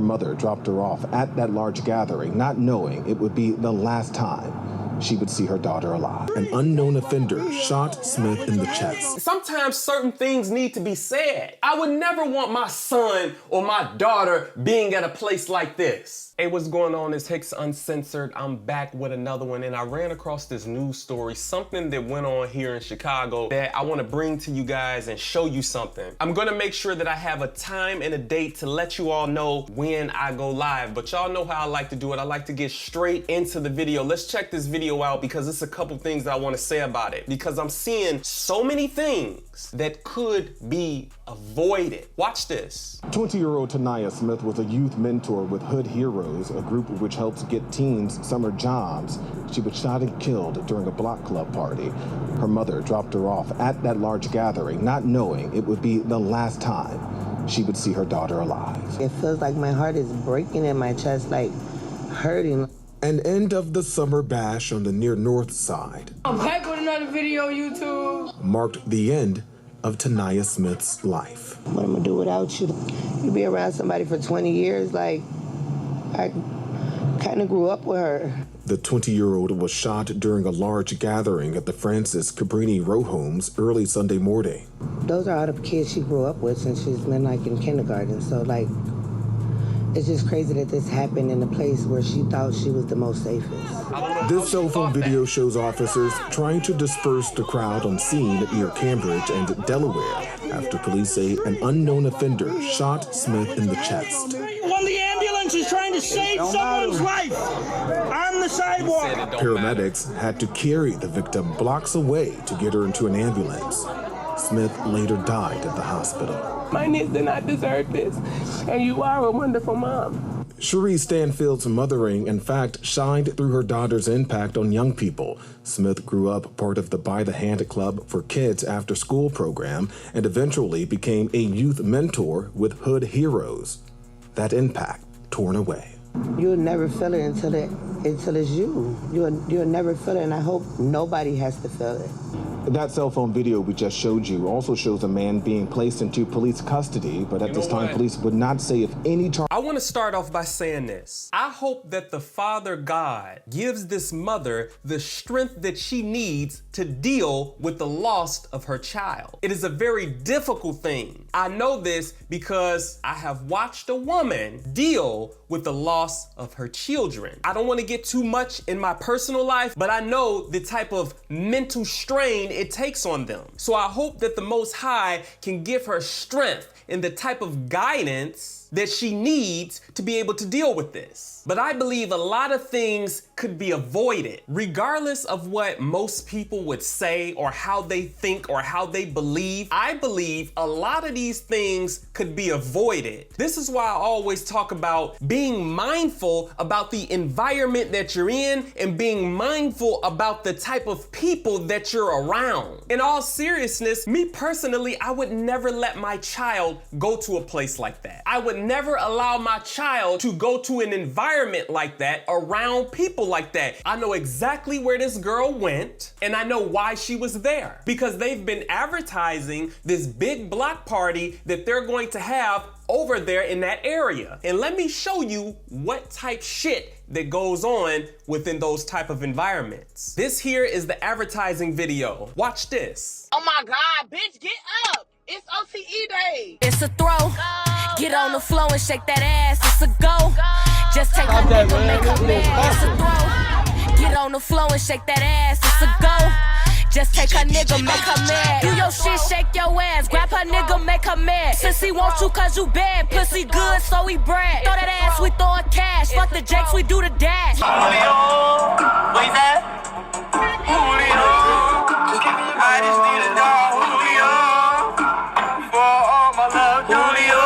Her mother dropped her off at that large gathering, not knowing it would be the last time she would see her daughter alive. An unknown offender shot Smith in the chest. Sometimes certain things need to be said. I would never want my son or my daughter being at a place like this. Hey, what's going on? It's Hicks Uncensored. I'm back with another one, and I ran across this news story, something that went on here in Chicago that I want to bring to you guys and show you something. I'm gonna make sure that I have a time and a date to let you all know when I go live, but y'all know how I like to do it. I like to get straight into the video. Let's check this video out because it's a couple things that I want to say about it, because I'm seeing so many things that could be avoided. Watch this. 20-year-old Tanaya Smith was a youth mentor with Hood Heroes, a group which helps get teens summer jobs. She was shot and killed during a block club party. Her mother dropped her off at that large gathering, not knowing it would be the last time she would see her daughter alive. It feels like my heart is breaking in my chest, like hurting. An end of the summer bash on the near north side. I'm back with another video, YouTube. Marked the end of Tanaya Smith's life. What am I gonna do without you? You be around somebody for 20 years, like, I kind of grew up with her. The 20-year-old was shot during a large gathering at the Francis Cabrini row homes early Sunday morning. Those are all the kids she grew up with since she's been like in kindergarten. So like, it's just crazy that this happened in a place where she thought she was the most safest. This cell phone video shows officers trying to disperse the crowd on scene near Cambridge and Delaware after police say an unknown offender shot Smith in the chest. When the ambulance is trying to save someone's life on the sidewalk. Paramedics had to carry the victim blocks away to get her into an ambulance. Smith later died at the hospital. My niece did not deserve this, and you are a wonderful mom. Cherie Stanfield's mothering, in fact, shined through her daughter's impact on young people. Smith grew up part of the By the Hand Club for Kids after school program and eventually became a youth mentor with Hood Heroes. That impact torn away. You'll never feel it until it's you. You'll never feel it, and I hope nobody has to feel it. That cell phone video we just showed you also shows a man being placed into police custody, but at this time, police would not say if any charge. I want to start off by saying this. I hope that the Father God gives this mother the strength that she needs to deal with the loss of her child. It is a very difficult thing. I know this because I have watched a woman deal with the loss of her children. I don't want to get too much in my personal life, but I know the type of mental strain it takes on them. So I hope that the Most High can give her strength and the type of guidance that she needs to be able to deal with this. But I believe a lot of things could be avoided, regardless of what most people would say or how they think or how they believe. I believe a lot of these things could be avoided. This is why I always talk about being mindful about the environment that you're in and being mindful about the type of people that you're around. In all seriousness, me personally, I would never let my child go to a place like that. I would never allow my child to go to an environment like that around people like that. I know exactly where this girl went, and I know why she was there, because they've been advertising this big block party that they're going to have over there in that area. And let me show you what type shit that goes on within those type of environments. This here is the advertising video. Watch this. Oh my God, bitch, get up. It's OTE day. It's a throw. Get on the floor and shake that ass. It's a go. Just take a nigga, make a man. It's a throw. Get on the floor and shake that ass. It's a go. Just take a nigga, make her mad. Do your shit, shake your ass. Grab her nigga, make her mad. Sissy want you cause you bad. Pussy good, so we brag. Throw that ass, we throwin' cash. Fuck the jakes, we do the dash. Julio, what you said? Julio, I just need a dog. Julio, for all my love. Julio.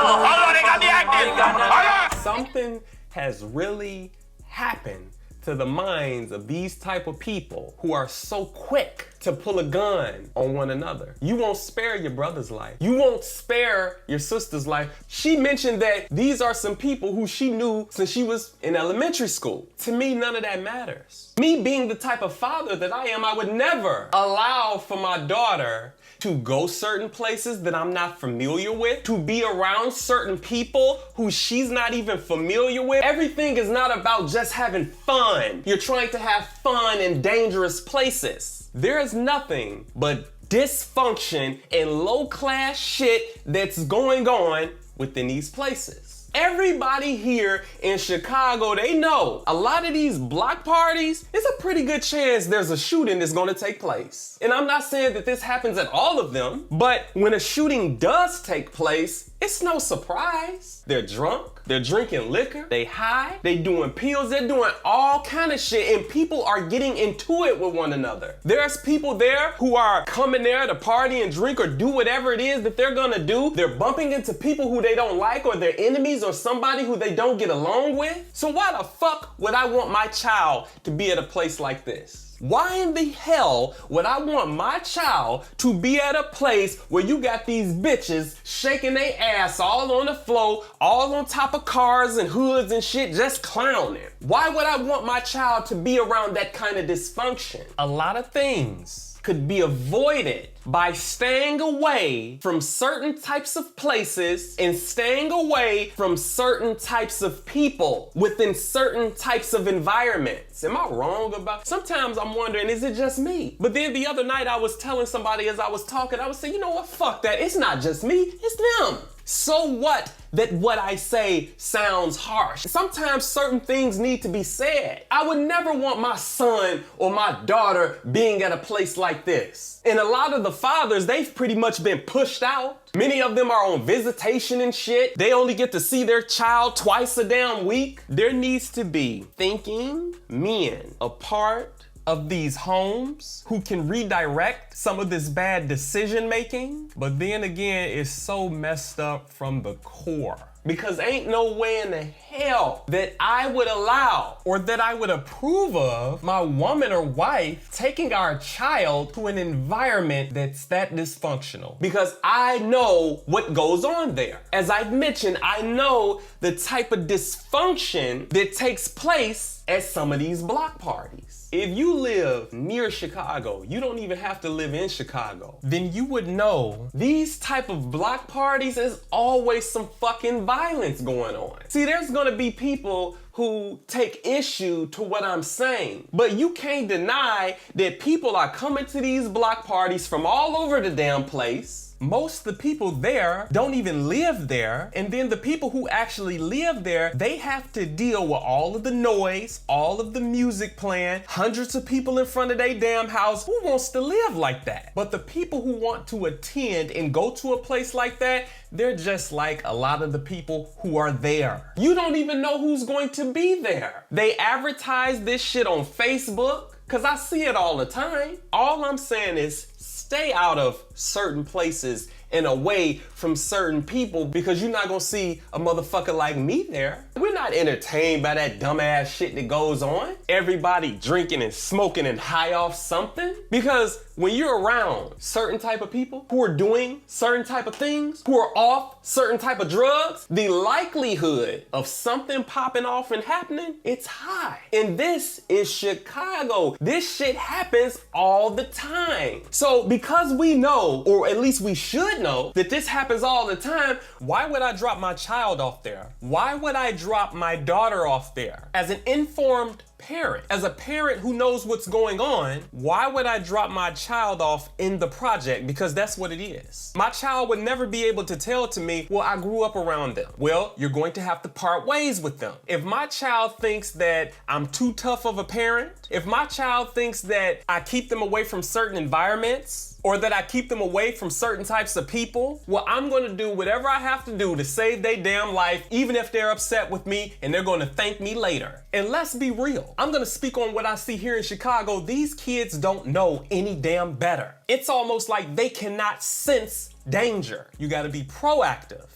Hold on, they got me active. Something has really happened to the minds of these type of people who are so quick to pull a gun on one another. You won't spare your brother's life. You won't spare your sister's life. She mentioned that these are some people who she knew since she was in elementary school. To me, none of that matters. Me being the type of father that I am, I would never allow for my daughter to go certain places that I'm not familiar with, to be around certain people who she's not even familiar with. Everything is not about just having fun. You're trying to have fun in dangerous places. There is nothing but dysfunction and low-class shit that's going on within these places. Everybody here in Chicago, they know a lot of these block parties, it's a pretty good chance there's a shooting that's gonna take place. And I'm not saying that this happens at all of them, but when a shooting does take place, it's no surprise. They're drunk, they're drinking liquor, they high, they doing pills, they're doing all kind of shit, and people are getting into it with one another. There's people there who are coming there to party and drink or do whatever it is that they're gonna do. They're bumping into people who they don't like or their enemies or somebody who they don't get along with. So why the fuck would I want my child to be at a place like this? Why in the hell would I want my child to be at a place where you got these bitches shaking their ass all on the floor, all on top of cars and hoods and shit, just clowning? Why would I want my child to be around that kind of dysfunction? A lot of things could be avoided by staying away from certain types of places and staying away from certain types of people within certain types of environments. Am I wrong about? Sometimes I'm wondering, is it just me? But then the other night I was telling somebody as I was talking, I was saying, you know what, fuck that. It's not just me, it's them. So what that what I say sounds harsh? Sometimes certain things need to be said. I would never want my son or my daughter being at a place like this. And a lot of the fathers, they've pretty much been pushed out. Many of them are on visitation and shit. They only get to see their child twice a damn week. There needs to be thinking men apart of these homes who can redirect some of this bad decision making. But then again, it's so messed up from the core. Because ain't no way in the hell that I would allow or that I would approve of my woman or wife taking our child to an environment that's that dysfunctional. Because I know what goes on there. As I've mentioned, I know the type of dysfunction that takes place at some of these block parties. If you live near Chicago, you don't even have to live in Chicago, then you would know these type of block parties is always some fucking violence going on. See, there's gonna be people who take issue to what I'm saying, but you can't deny that people are coming to these block parties from all over the damn place. Most of the people there don't even live there. And then the people who actually live there, they have to deal with all of the noise, all of the music playing, hundreds of people in front of their damn house. Who wants to live like that? But the people who want to attend and go to a place like that, they're just like a lot of the people who are there. You don't even know who's going to be there. They advertise this shit on Facebook, because I see it all the time. All I'm saying is stay out of certain places and away from certain people, because you're not gonna see a motherfucker like me there. We're not entertained by that dumbass shit that goes on. Everybody drinking and smoking and high off something. Because when you're around certain type of people who are doing certain type of things, who are off certain type of drugs, the likelihood of something popping off and happening, it's high. And this is Chicago. This shit happens all the time. So because we know, or at least we should know, that this happens all the time, why would I drop my child off there? Why would I drop my daughter off there? As an informed parent, as a parent who knows what's going on, why would I drop my child off in the project? Because that's what it is. My child would never be able to tell to me, well, I grew up around them. Well, you're going to have to part ways with them. If my child thinks that I'm too tough of a parent, if my child thinks that I keep them away from certain environments, or that I keep them away from certain types of people, well, I'm gonna do whatever I have to do to save their damn life, even if they're upset with me and they're gonna thank me later. And let's be real. I'm gonna speak on what I see here in Chicago. These kids don't know any damn better. It's almost like they cannot sense danger. You gotta be proactive.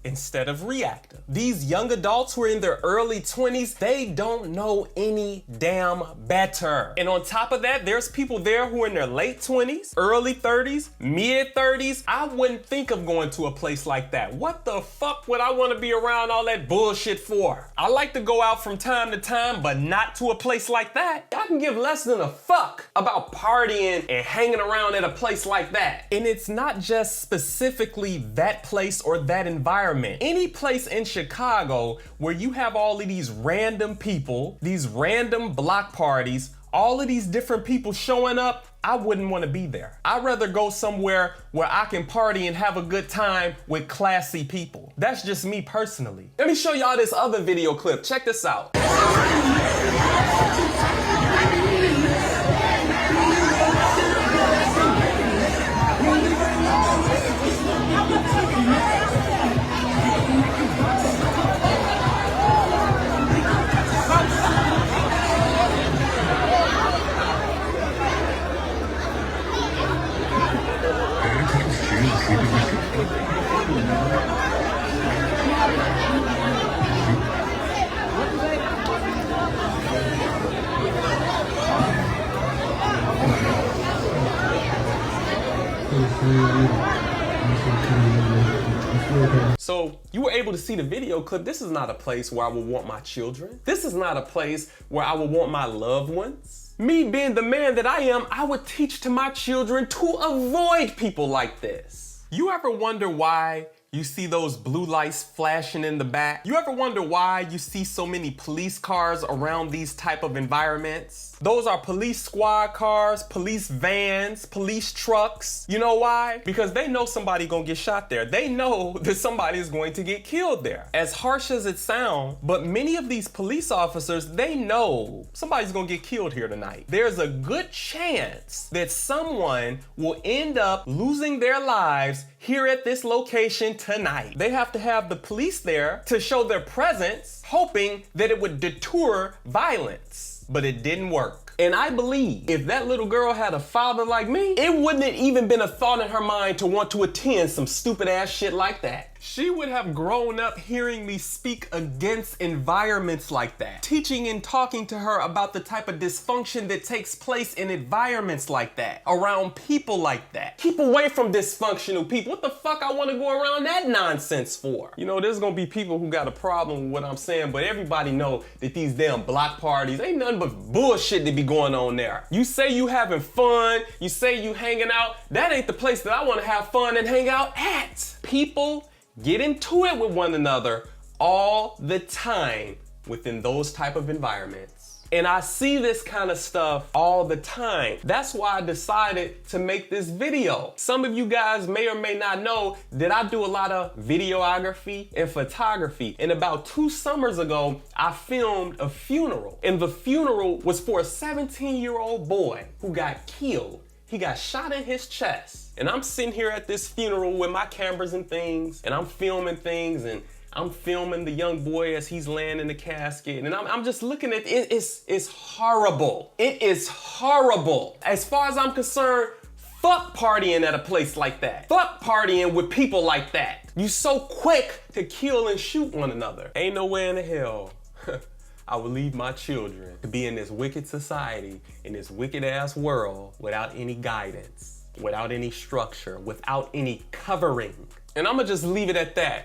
instead of reactive. These young adults who are in their early 20s, they don't know any damn better. And on top of that, there's people there who are in their late 20s, early 30s, mid 30s. I wouldn't think of going to a place like that. What the fuck would I want to be around all that bullshit for? I like to go out from time to time, but not to a place like that. I can give less than a fuck about partying and hanging around at a place like that. And it's not just specifically that place or that environment. Any place in Chicago where you have all of these random people, these random block parties, all of these different people showing up, I wouldn't want to be there. I'd rather go somewhere where I can party and have a good time with classy people. That's just me personally. Let me show y'all this other video clip. Check this out. So you were able to see the video clip. This is not a place where I would want my children. This is not a place where I would want my loved ones. Me being the man that I am, I would teach to my children to avoid people like this. You ever wonder why you see those blue lights flashing in the back? You ever wonder why you see so many police cars around these type of environments? Those are police squad cars, police vans, police trucks. You know why? Because they know somebody gonna get shot there. They know that somebody is going to get killed there. As harsh as it sounds, but many of these police officers, they know somebody's gonna get killed here tonight. There's a good chance that someone will end up losing their lives here at this location tonight. They have to have the police there to show their presence, hoping that it would deter violence. But it didn't work. And I believe if that little girl had a father like me, it wouldn't have even been a thought in her mind to want to attend some stupid ass shit like that. She would have grown up hearing me speak against environments like that, teaching and talking to her about the type of dysfunction that takes place in environments like that, around people like that. Keep away from dysfunctional people. What the fuck I want to go around that nonsense for? You know, there's gonna be people who got a problem with what I'm saying, but everybody know that these damn block parties ain't nothing but bullshit to be going on there. You say you having fun, you say you hanging out, that ain't the place that I want to have fun and hang out at. People get into it with one another all the time within those type of environments. And I see this kind of stuff all the time. That's why I decided to make this video. Some of you guys may or may not know that I do a lot of videography and photography. And about 2 summers ago, I filmed a funeral. And the funeral was for a 17-year-old boy who got killed. He got shot in his chest. And I'm sitting here at this funeral with my cameras and things, and I'm filming things, and I'm filming the young boy as he's laying in the casket. And I'm just looking at it. It's horrible. It is horrible. As far as I'm concerned, fuck partying at a place like that. Fuck partying with people like that. You so quick to kill and shoot one another. Ain't no way in the hell I would leave my children to be in this wicked society, in this wicked ass world, without any guidance, without any structure, without any covering. And I'm gonna just leave it at that.